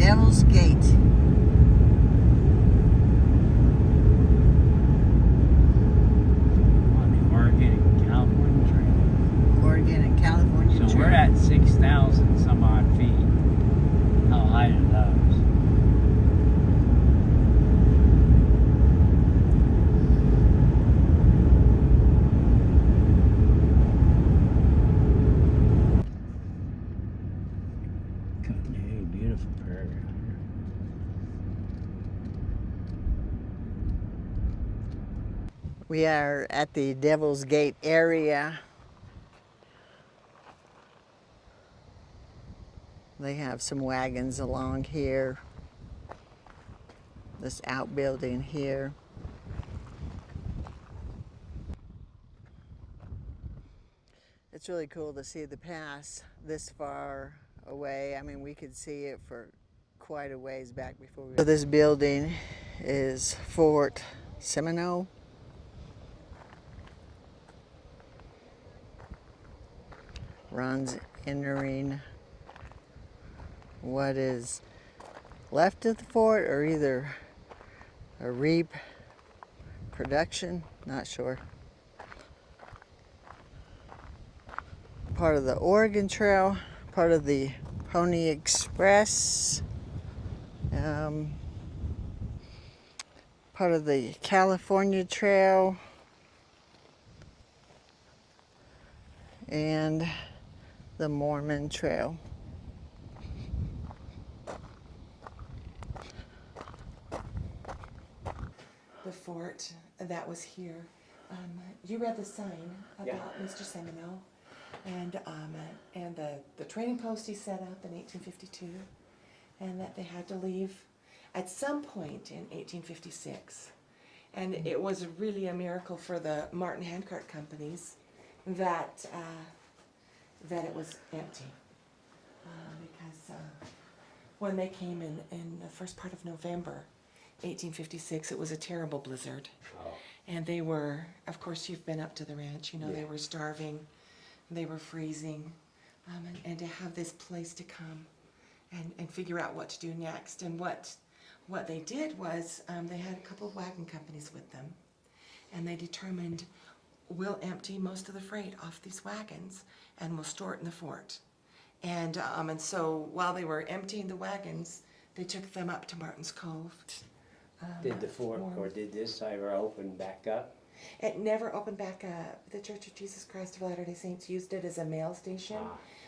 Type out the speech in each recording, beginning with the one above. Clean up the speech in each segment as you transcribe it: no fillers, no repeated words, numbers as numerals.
Devil's Gate. On the Oregon and California Trail. Oregon and California So Trail. we're at 6,000 some odd feet. How high are those? Hey, beautiful prairie. We are at the Devil's Gate area. They have some wagons along here. This outbuilding here. It's really cool to see the pass this far away. I mean, we could see it for quite a ways back before we... So this building is Fort Seminole. Ron's entering what is left of the fort, or either a reproduction, not sure. Part of the Oregon Trail, part of the Pony Express, part of the California Trail, and the Mormon Trail. The fort that was here. You read the sign about Mr. Seminole, and the trading post he set up in 1852, and that they had to leave at some point in 1856. And it was really a miracle for the Martin handcart companies that it was empty, because when they came in the first part of November 1856, it was a terrible blizzard. Oh. And they were, of course, you've been up to the ranch, you know, they were starving, they were freezing, and to have this place to come and figure out what to do next. And what they did was, they had a couple of wagon companies with them, and they determined, we'll empty most of the freight off these wagons, and we'll store it in the fort. And so while they were emptying the wagons, they took them up to Martin's Cove. Did the fort, or did this ever open back up? It never opened back up. The Church of Jesus Christ of Latter-day Saints used it as a mail station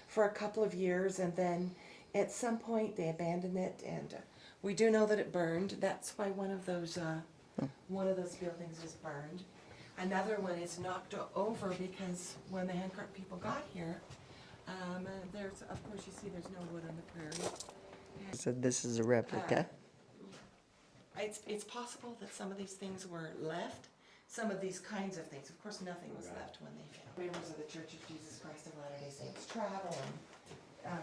for a couple of years, and then at some point they abandoned it, and we do know that it burned. That's why one of those buildings is burned. Another one is knocked over because when the handcart people got here, there's, of course, you see there's no wood on the prairie. So this is a replica. It's possible that some of these things were left, some of these kinds of things. Of course, nothing was left when they found. Members of the Church of Jesus Christ of Latter-day Saints traveling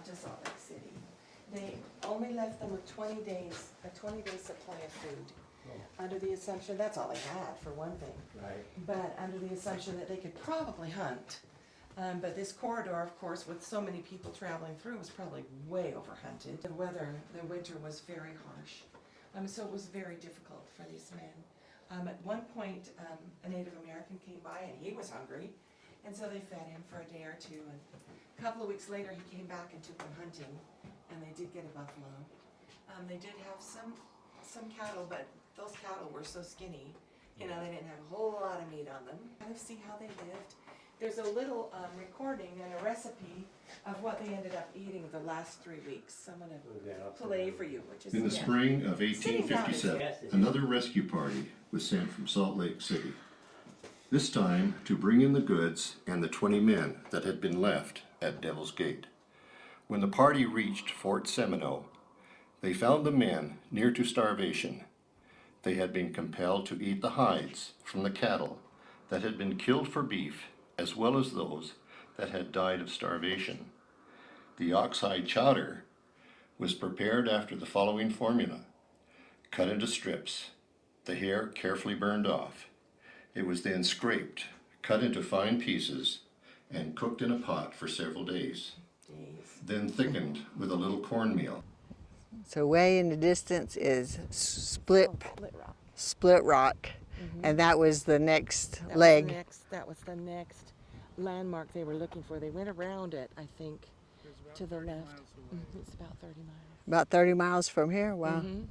to Salt Lake City. They only left them with 20 days, a 20-day supply of food, under the assumption, that's all they had, for one thing. Right. But under the assumption that they could probably hunt. But this corridor, of course, with so many people traveling through, was probably way overhunted. The winter was very harsh. So it was very difficult for these men. At one point, a Native American came by and he was hungry, and so they fed him for a day or two. And a couple of weeks later, he came back and took them hunting, and they did get a buffalo. They did have some cattle, but those cattle were so skinny, you know, they didn't have a whole lot of meat on them. Kind of see how they lived. There's a little recording and a recipe of what they ended up eating the last 3 weeks. I'm going to play for you, which is in the spring of 1857, another rescue party was sent from Salt Lake City. This time to bring in the goods and the 20 men that had been left at Devil's Gate. When the party reached Fort Seminole, they found the men near to starvation. They had been compelled to eat the hides from the cattle that had been killed for beef, as well as those that had died of starvation. The oxhide chowder was prepared after the following formula: cut into strips, the hair carefully burned off. It was then scraped, cut into fine pieces, and cooked in a pot for several days. Then thickened with a little cornmeal. So way in the distance is Split Rock. Split Rock, and that was the next That leg. That was the next landmark they were looking for. They went around it, I think, to the left. It's about 30 miles. About 30 miles from here. Wow. Mm-hmm.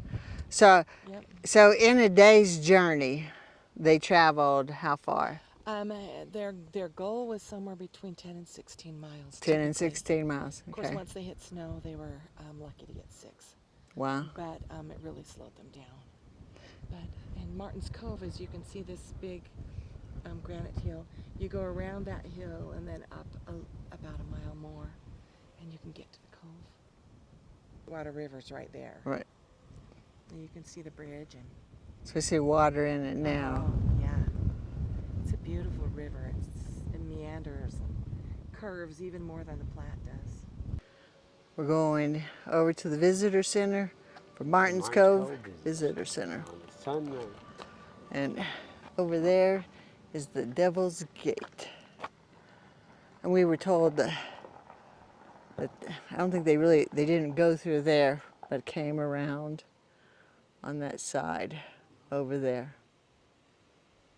So, Yep. so in a day's journey, they traveled how far? Their goal was somewhere between 10 and 16 miles. 10 and typically. 16 miles. Of course, Okay. once they hit snow, they were lucky to get 6. Wow. But it really slowed them down. But in Martin's Cove, as you can see this big granite hill, you go around that hill and then up about a mile more, and you can get to the cove. Water River's right there. Right. And you can see the bridge and. So we see water in it now. Oh, yeah. It's a beautiful river. It meanders and curves even more than the Platte does. We're going over to the visitor center for Martin's Cove Visitor Center. And over there is the Devil's Gate. And we were told that I don't think they didn't go through there, but came around on that side over there.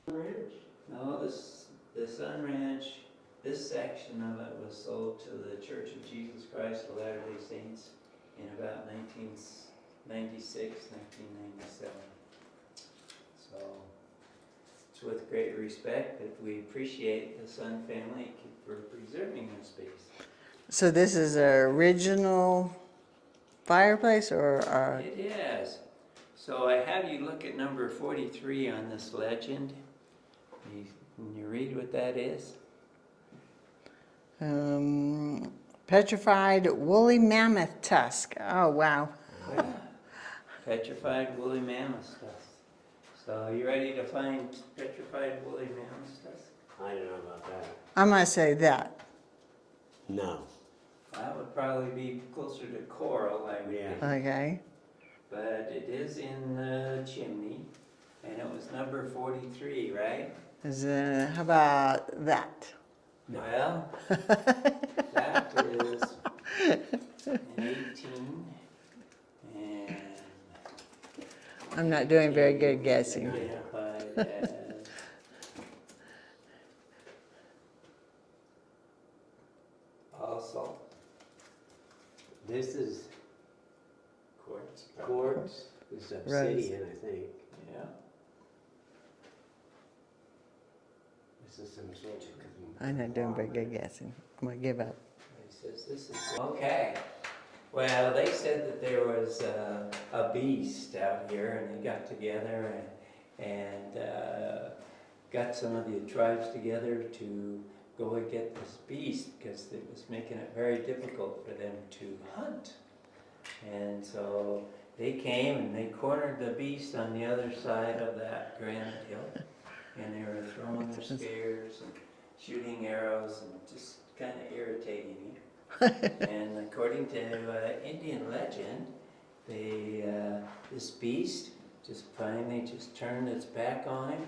No, the Sun Ranch, this section of it was sold to the Church of Jesus Christ of Latter-day Saints in about 1996, 1997. So it's with great respect that we appreciate the Sun family for preserving this space. So this is an original fireplace or It is. So I have you look at number 43 on this legend. Can you read what that is? petrified woolly mammoth tusk. Oh, wow. Petrified woolly mammoth tusk. So you ready to find petrified woolly mammoth tusk? I don't know about that. I'm going to say that. No. That would probably be closer to coral, I would think. Okay. But it is in the chimney, and it was number 43, right? How about that? Well, that is an 18, and I'm not doing very good guessing. identified as also This is quartz. quartz. This is obsidian, I think. Yeah. This is some sort of. I'm not doing very good guessing. I'm going to give up. He says this is okay. Well, they said that there was a beast out here, and they got together and got some of the tribes together to go and get this beast because it was making it very difficult for them to hunt. And so they came and they cornered the beast on the other side of that granite hill, and they were throwing their spears and shooting arrows and just kind of irritating you. And according to Indian legend, this beast just finally turned its back on him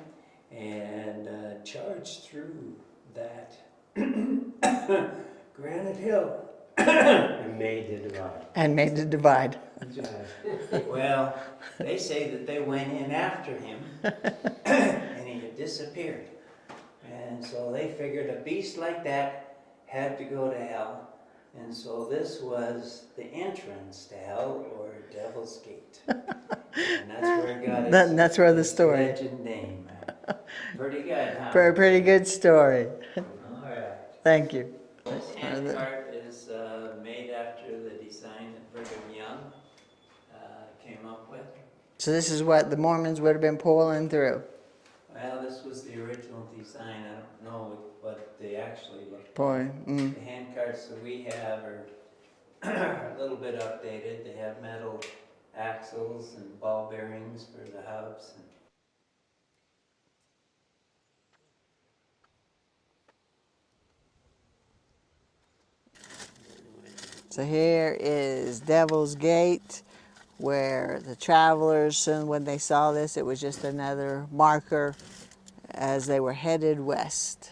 and charged through that granite hill. And made the divide. And made the divide. Well, they say that they went in after him and he had disappeared. And so they figured a beast like that had to go to hell. And so this was the entrance to hell, or Devil's Gate. And that's where it got its, That's where the story. legend name. Pretty good, huh? Pretty good story. All right. Thank you. This handcart is made after the design that Brigham Young came up with. So this is what the Mormons would have been pulling through. Well, this was the original design. I don't know what they actually looked Boy. like. The hand carts that we have are a little bit updated. They have metal axles and ball bearings for the hubs. So here is Devil's Gate, where the travelers, soon when they saw this, it was just another marker as they were headed west.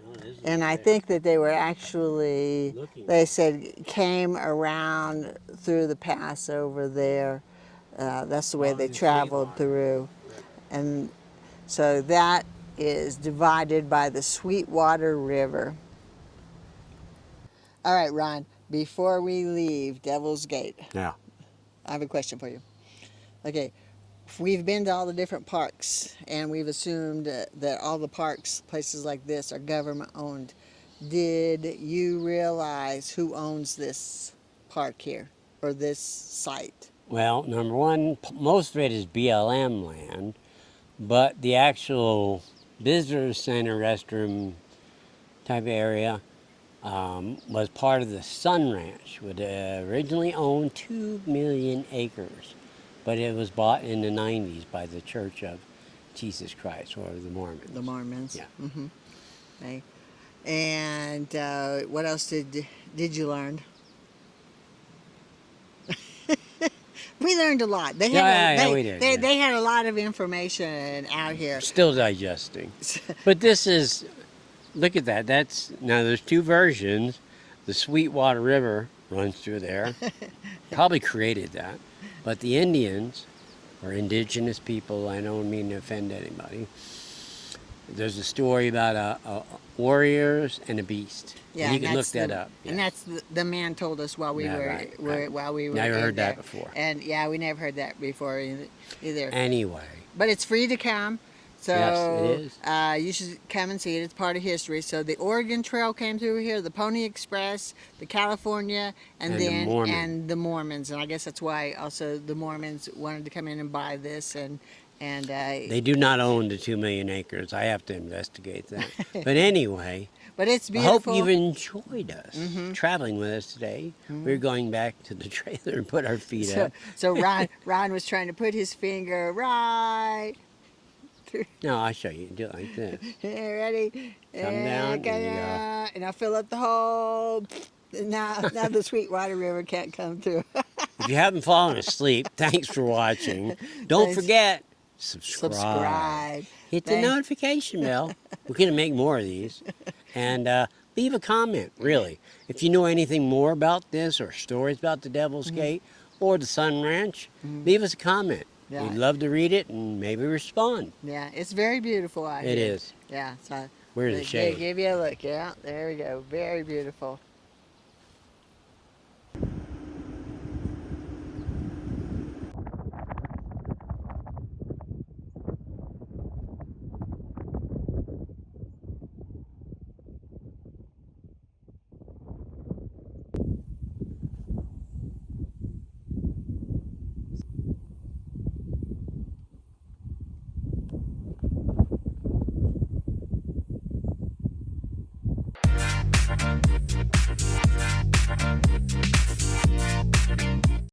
No, And I think that they were actually, they said, came around through the pass over there. That's the way they traveled through. And so that is divided by the Sweetwater River. All right, Ron, before we leave Devil's Gate, Yeah. I have a question for you. Okay, we've been to all the different parks, and we've assumed that all the parks, places like this, are government owned. Did you realize who owns this park here, or this site? Well, number one, most of it is BLM land, but the actual visitor center restroom type area was part of the Sun Ranch, which originally owned 2 million acres, but it was bought in the 90s by the Church of Jesus Christ, or the Mormons. The Mormons. Yeah. Mm-hmm. Okay. And what else did you learn? We learned a lot. They had We did. They had a lot of information out here. Still digesting. But this is, look at that. Now there's two versions. The Sweetwater River runs through there. Probably created that. But the Indians, or indigenous people, I don't mean to offend anybody. There's a story about warriors and a beast. Yeah, and you can look that up. And that's the man told us while we were while we were Never heard there. that before. And yeah, we never heard that before either. Anyway. But it's free to come. So Yes, it is. You should come and see it. It's part of history. So the Oregon Trail came through here, the Pony Express, the California, and then the Mormons. And I guess that's why also the Mormons wanted to come in and buy this. And They do not own the 2 million acres. I have to investigate that. But anyway, but it's I beautiful. hope you've enjoyed us traveling with us today. We're going back to the trailer and put our feet up. So Ron was trying to put his finger right. No, I'll show you. Do it like this. Ready? Come down, and I fill up the hole. Now the Sweetwater River can't come through. If you haven't fallen asleep, thanks for watching. Don't Thanks. forget, subscribe. Hit the notification bell. We're going to make more of these. And leave a comment, really. If you know anything more about this, or stories about the Devil's Gate or the Sun Ranch, leave us a comment. Yeah. We'd love to read it and maybe respond. Yeah, it's very beautiful out here. It is. Yeah, so We're in the shade. give you a look. Yeah, there we go. Very beautiful.